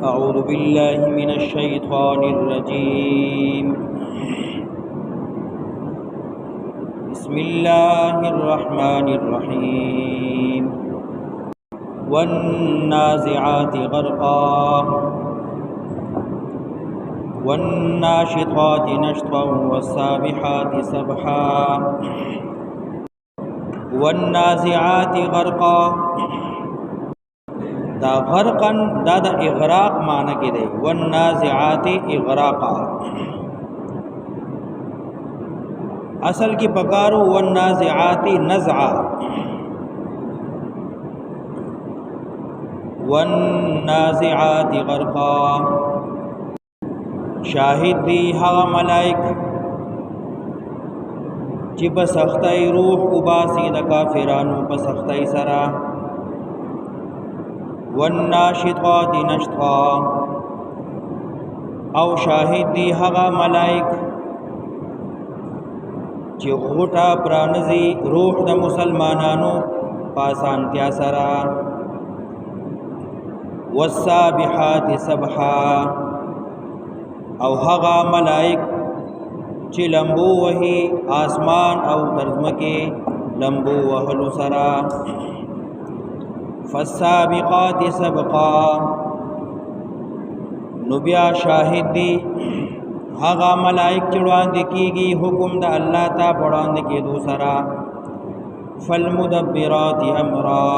أعوذ بالله من الشيطان الرجيم. بسم الله الرحمن الرحيم. والنازعات غرقا والناشطات نشطا والسابحات سبحا والنازعات غرقا. دا غرقا دا اغراق معنی کې دی. والنازعات اغراقا اصل کی پکارو والنازعات نزعا. والنازعات غرقا شاهد دی هغه ملائک چې په سختۍ روح وباسي د کافرانو په سختۍ سره. والناشطات نشطا او شاهد دی هغه ملائک چې غوټه پرانځي روح د مسلمانانو په اسانتیا سره. والسابحات سبحا او هغه ملائک چې لمبو وهي آسمان او درځمکه لمبو وهلو سره. فالسابقات سبقا نو بیا شاهد دی هغه ملائک چې وړاندې کیږي حکم د الله ته وړاندې کېدو سره. فالمدبرات امرا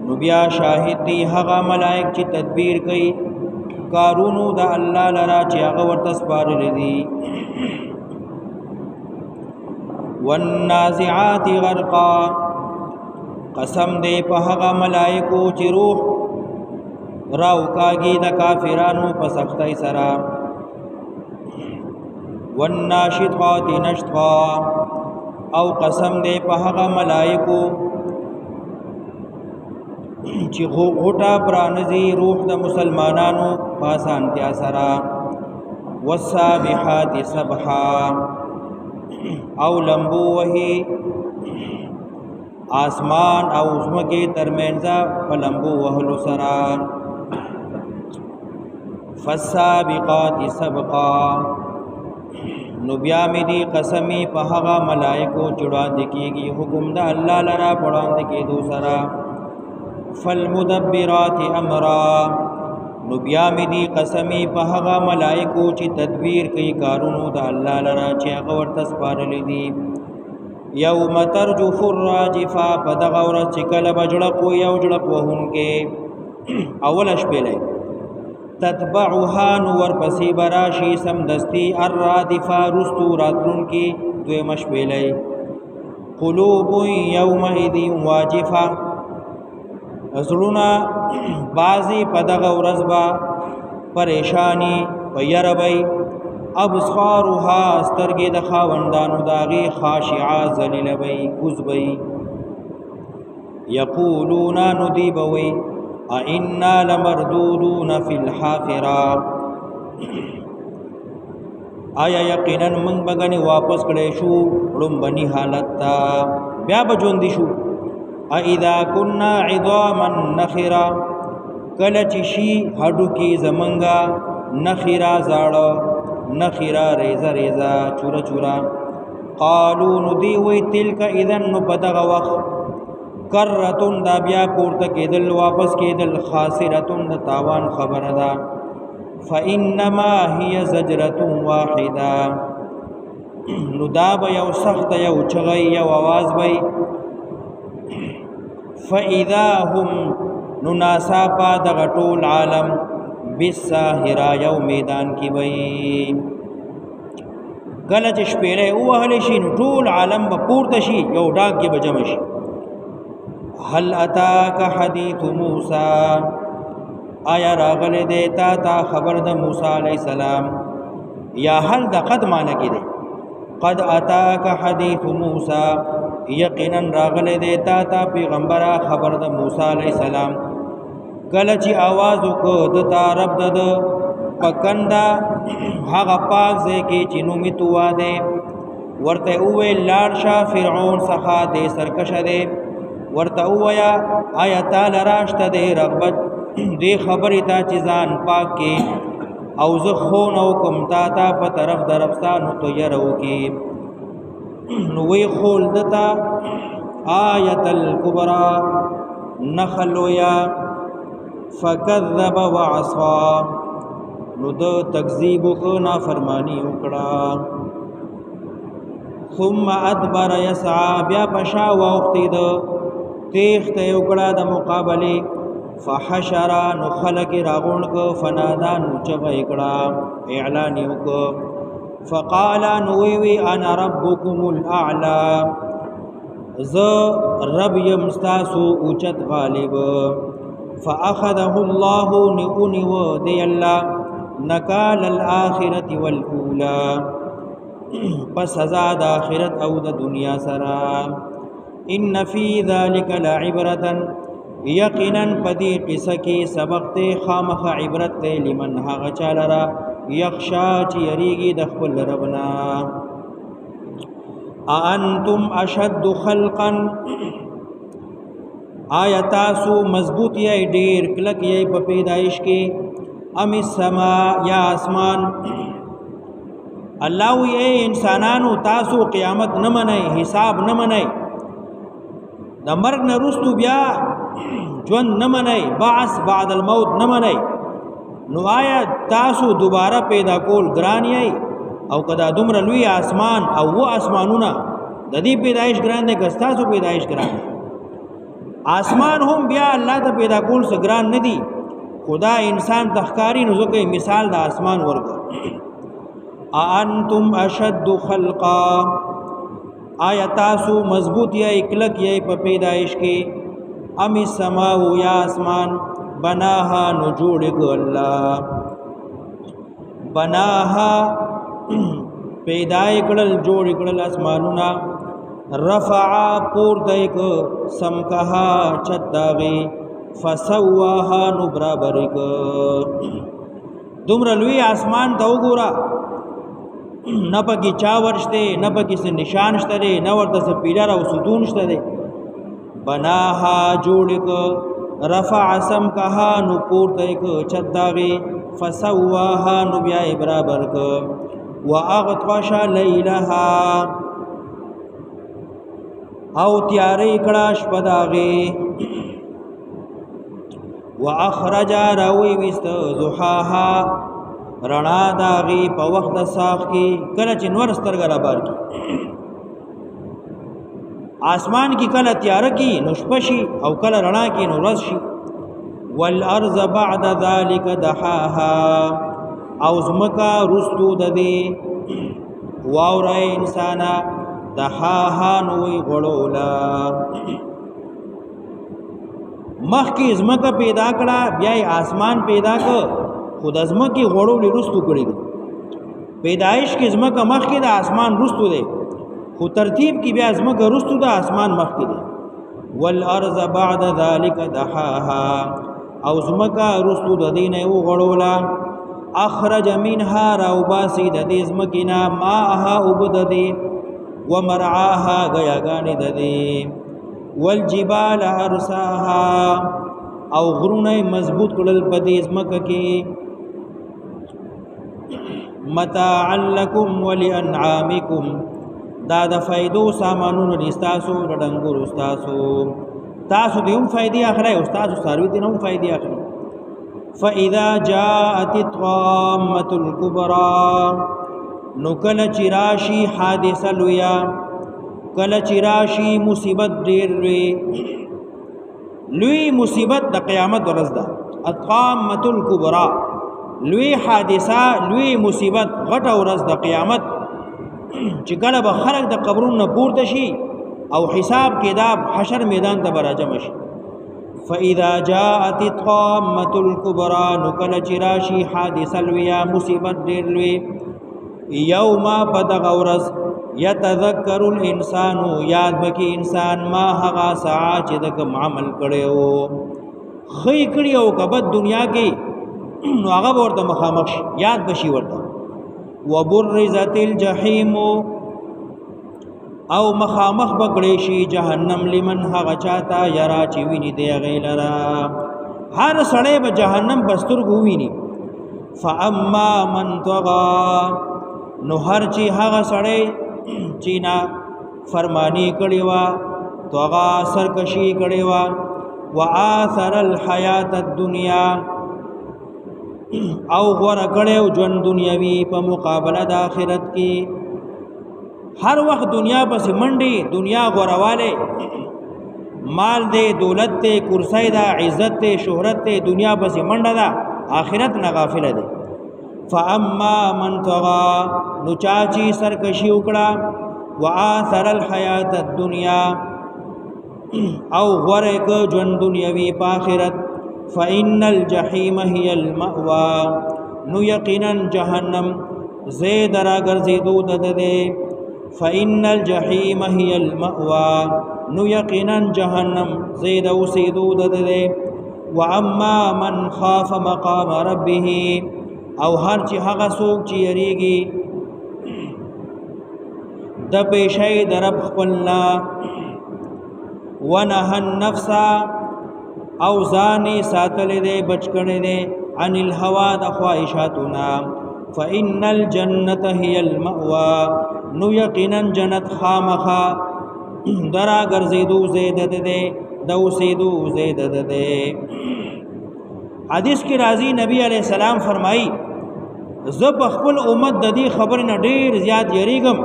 نو بیا شاهد دی هغه ملائک چې تدبیر کوي کارونو د الله لرا چې هغه ورته سپارلي دي. والنازعات غرقا قسم دې په هغه ملائکو چې روح راو کاږي د کافرانو په سختۍ سره. والناشطات نشطا او قسم دې په هغه ملائکو چې غوټه پرانځي روح د مسلمانانو په اسانتیا سره. والسابحات سبحا او لمبو وهي آسمان او زمکه ترمنځ په لمبو وهلو سره. فالسابقات سبقا نو بیا مې دی قسمی په هغه ملائکو چې وړاندې کېږي حکم د الله لرا وړاندې کېدو سره. فالمدبرات امرا نو بیا مې دی قسمی په هغه ملائکو چې تدبیر کوي کارونو د الله لرا چې هغه ورته سپارلي دي. یوم ترجف الراجفه په دغه ورځ چې کله به جړپ یو جړپ وهونکې اوله شپېلۍ تتبعها نو ورپسې به راشي سمدستي الرادفه رستو راتلونکې دویمه شپېلۍ. قلوب یومئذ واجفه زړونه بعضې په دغه ورځ به پریشانی په یره وی. ابصارها سترګې د خاوندانو داغې خاشعه ذلیله وی کوز وی. یقولون نو دی به وی ائنا لمردودون فی الحافره آیا یقینا موږ به ګنې واپس کړی شو لومبني حالت ته بیا به ژوندي شو. اذا كنا عظاما نخرا کله چې شي هډوکي زمونږه نخرا زاړه نخرا ریزه ریزه چوره چوره. قالو نو دی وی تلک اذن نو په دغه وخت کرتون دا بیا پورته کېدل واپس کېدل خاسرتون د تاوان خبره ده. فانما هي زجرة واحده نو دا به یو سخت یو چغی یو आवाज وی. فاذا هم نو ناصافا دغه ټول عالم بالساهره یو میدان کې وي. کله چې شپېلۍ ووهلی شي نو ټول عالم به پورته شي یو ډاګ کې به جمع شي. هل اتاک حدیث موسی آیا راغلی دی تا ته خبر د موسی علیه السلام. یا هل د قد معنی کې دی. قد اتاک حدیث موسی یقینا راغلی دی تا ته پیغمبره خبر د موسی علیه السلام. کله چې आवाज وکړ د رب د پکندا هغه پاک ځای کې چې نومې توا دی ورته وویل لاړ شه فرعون څخه دې سرکشه دی ورته وویا آیا تعالی راشته دې رغبت دې خبرې ته چې ځان پاک کې او زه خون او کوم تا په طرف د ربستانو تو یرو کې نو وی خول دتا آیت الکبرى نخلویا فکذب وعصا نو د تکذیب کو نافرمانی وکړه ثم ادبر يسعى بیا پشا وختید تیخت وکړه د مقابله فحشر نو خلق راغون کو فنادا نو چغه کړه اعلان وکړه فقال نووي انا ربكم الاعلى ز رب يمستاسو اوچت غالب فاخذه الله نئوني ودي الله نکال الاخرة والاولى پس سزا د آخرت او د دنیا سرا ان فی ذلک لعبرة یقینا پدی قصه کې سبق ته خامخ عبرت ته لمن هغه چالرا یخشا چې یریږي د خپل ربنا انتم اشد خلقا آیاتاسو مضبوط یې ډیر کلک یې په پیدایش کې ام السما یا اسمان الله یې انسانانو تاسو قیامت نه منئ حساب نه منئ د مرګ نه وروسته بیا ژوند نه منئ بعث بعد الموت نه منئ نو آیا تاسو دوباره پیدا کول ګران یې او کدا دومره لوی اسمان او و اسمانونه د دې پیدایش ګران دی که تاسو پیدایش ګران اسمان هم بیا الله ته پیدا کول څه ګران نه دي خدا انسان تخکاری نو ځکه مثال د اسمان ورګه انتم اشد خلقا آیا تاسو مضبوط یا اکلک یا په پیدایش کې ام السما یا اسمان بناها نو جوړ الله بناها پیدا کړل جوړ کړل اسمانونه رفع پور دایک سمکها چداغي فسواها نو برابر ک دومره لوی اسمان ته وګوره نه پکې چا ورشته نه پکې څه نشان شته نه ورته څه پیلر او ستون شته بناها جوړ ک رفع سمکها نو پور دایک چداغي فسواها نو بیا برابر ک واغطش لیلها او تیاری کړه شپه داغه واخرج راوي وست زحاها رڼا داغي په وخت د ساخ کې کله چې نور سترګې را بار کی اسمان کې کله تیار کی نو شپه شي او کله رڼا کې نو ورځ شي والارض بعد ذلك دحاها او زمکا رستو د دې واورای انسانا دحاها نوې غړولا مخکې زمکا پیدا کړه بیا آسمان پیدا کړ خود زمکې غړولې رستو کړې پیدایش کې زمکا مخکې د آسمان رستو دی خو ترتیب کې بیا زمکا رستو د آسمان مخکې دی والارض بعد ذلك دحاها او زمکا رستو د دې نه غړولا اخرج منها راوباسی د دې زمکینا ماها وبددي ومرعاها غیاغانی د دې والجبال ارساها او غرونه مضبوط کړل په دې زمکه کې متاع لكم ولانعامكم دا د فائدو سامانونو نستاسو ډنګور استاسو تاسو دې هم فائدې اخره استاسو ساروي دې هم فائدې اخره فاذا جاءت الطامه الكبرى نو کله چې راشي حادثه لویا کله چې راشي مصیبت ډېر لوی مصیبت د قیامت ورځ ده الطامه الكبرى لوی حادثه لوی مصیبت غټه ورځ د قیامت چې کله به خلق د قبرونو پورته شي او حساب کتاب حشر میدان ته راجم شي فاذا جاءت الطامه الكبرى نکل چراشی حادثه لویا مصیبت ډیر لوی یوم بدغورز یتذکر الانسان یاد بکی انسان ما هغه ساعه چې د کوم عمل کړو خې کړیو کبد دنیا کې نو هغه ورته مخامخ یاد بشي ورته وبرزت الجحیم او مخامخ بکړې شي جهنم لمن هغه چاته یرا چې ویني دی غیلرا هر سړی به جهنم بسترګو ویني فاما من طغى نو هر چی هغه سړی چې نا فرمانی کړي وا طغى سرکشي کړي وا واثر الحیات الدنیا او غره کړو ژوند دنیاوی په مقابله د آخرت کې هر وخت دنیا پس منډي دنیا غرواله مال دے دولت دے کرسی دا عزت دے شهرت دے دنیا پس منډه دا آخرت نه غافل دے فاما من طغى نو چاچی سرکشی وکړه واثر الحیات الدنیا او غره ک ژوند دنیاوی په آخرت فإن الجحیم هي المأوى نو یقینا جهنم زید را ګرځیدو دده فإن الجحیم هي المأوى نو یقینا جهنم زید اوسیدو دده واما من خاف مقام ربه او هر چې هغه څوک چې یریږي د پیشې درب خپلنا ونهى النفس او ځانې ساتلې دې بچکړې دې عن الهوى د خواهشاتنا فإن الجنة هي المأوى نو یقینا جنت خامخا درا ګرځېدو زید دې دوسیدو زید دې حدیث کی راضی نبی علیہ السلام فرمائی زب خپل امت د دې خبر نه ډیر زیات یریګم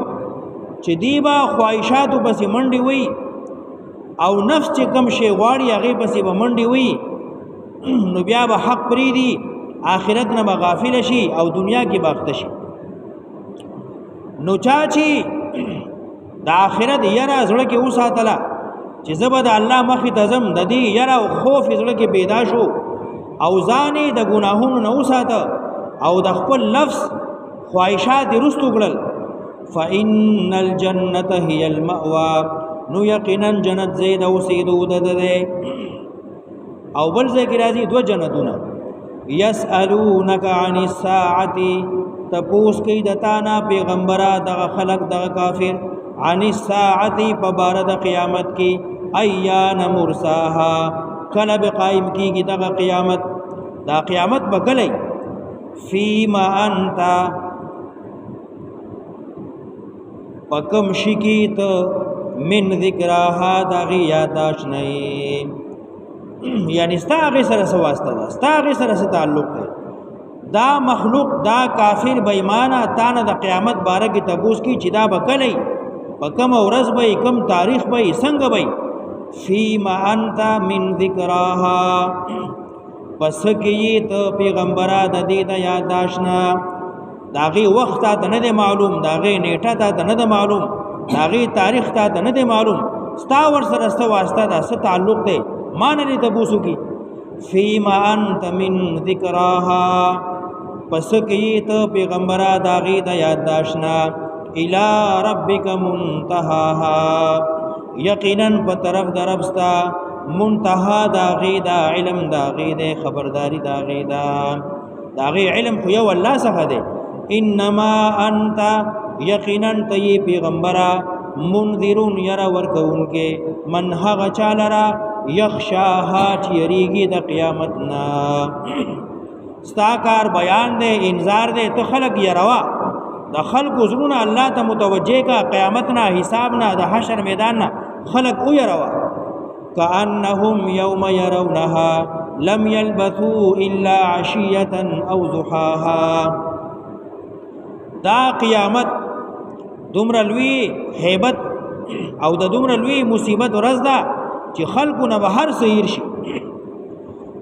چې دیبا خواهشاتو پس منډي وي او نفس چې کم شي غواړي هغه پس به منډي وي نو بیا به حق پری دی آخرت نه غافل شي او دنیا کې باخت شي نو چاچی د آخرت یرا زړه کې اوساتلا چې زبد الله مخې تزم د دې یرا او خوف زړه کې پیدا شو او ځانې د ګناهونو نه اوساته او د خپل نفس خواهشات رستو کړل فإن الجنة هي المأوى نو یقینا جنت زید اوسیدو دده او بل ذکر راځي دو جنتونه يسألونك عن الساعة تپوس کی دتانا پیغمبرا دغه خلق دغه کافر عن الساعة پبارد قیامت کی ایان مرساها کله به قائم کیږي دغه قیامت دا قیامت بکلی فیما انت پکم شکیت من ذکرها دغه یاداش نه یعنی ستاغه سره واسطه ده ستاغه سره تعلق ده دا مخلوق دا کافر بے ایمانه تانه د قیامت باره کې تبوس کی چې دا بکلی پکم ورځ به کم تاریخ به څنګه به فیما انت من ذکرها پس کی ته پیغمبره د دې د یاداشنا داغي وخت ته نه معلوم داغي نیټه ته نه معلوم داغي تاریخ ته نه معلوم ستا ور سره ست واسطه ده ست تعلق ده مان نه تبوسو کی فیما انت من ذکرها پس کی ته پیغمبره داغي د یاداشنا الی ربک منتهاها یقینا په طرف دربستا منتها دا غیدا علم دا غیدا خبرداری دا غیدا دا غی علم خو یو الله څخه دی انما انت یقینا تی پیغمبرا منذرون یرا ورکون کې من هغه چالرا یخشاها چیریږي د قیامتنا ستاکار بیان دے انذار دے تو خلق یروا د خلق زرونه الله ته متوجه کا قیامتنا حسابنا د حشر میداننا خلق او یروا كأنهم يوم يرونها لم يلبثوا إلا عشية أو ضحاها دا قیامت دومره لوی هیبت او د دومره لوی مصیبت ورځ ده چې خلقونه به هر سیر شي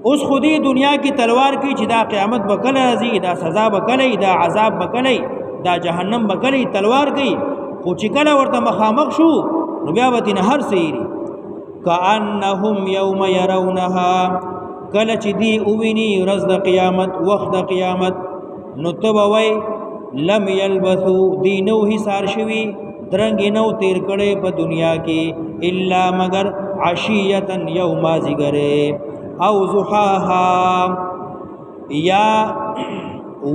اوس خودی دنیا کی تلوار کی چې دا قیامت به کله راځي دا سزا به کله دا عذاب به کله دا جهنم به کله تلوار کوي خو چې کله ورته مخامخ شو نو بیا به نه هر سیری كأنهم يوم يرونها کله چې دی اوویني ورځ د قیامت وخت د قیامت نو تبوي لم يلبثوا دینو حصار شوی درنګ نو تیر کړي په دنیا کې الا مگر عشیه یوم ازګره او ضحاها یا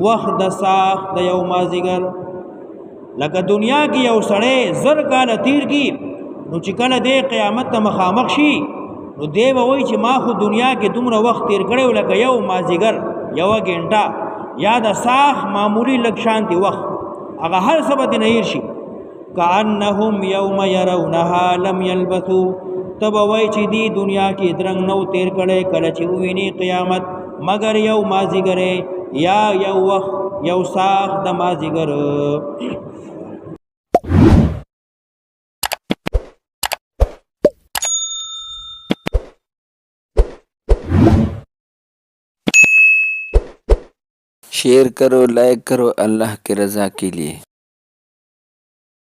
وخت د ساخ د یوم ازګر لکه دنیا کې یو سړی زر کال تیر کی نو چې کله د قیامت ته مخامخ شي نو دی به وایي چې ما خو دنیا کې دومره وخت تیر کړی لکه یو مازدیګر یوه ګنټه یا د ساخ معمولی لږ شانتې وخت هغه هر څه به ترې نه هېر شي کأنهم یوم یرونها لم یلبثوا ته به وایي چې دی دنیا کې درنګ نو تیر کړی کله چې وویني قیامت مگر یو مازدیګر یا یو وخت یو ساخ د مازدیګر शेयर करो लाइक करो अल्लाह की रज़ा के लिए।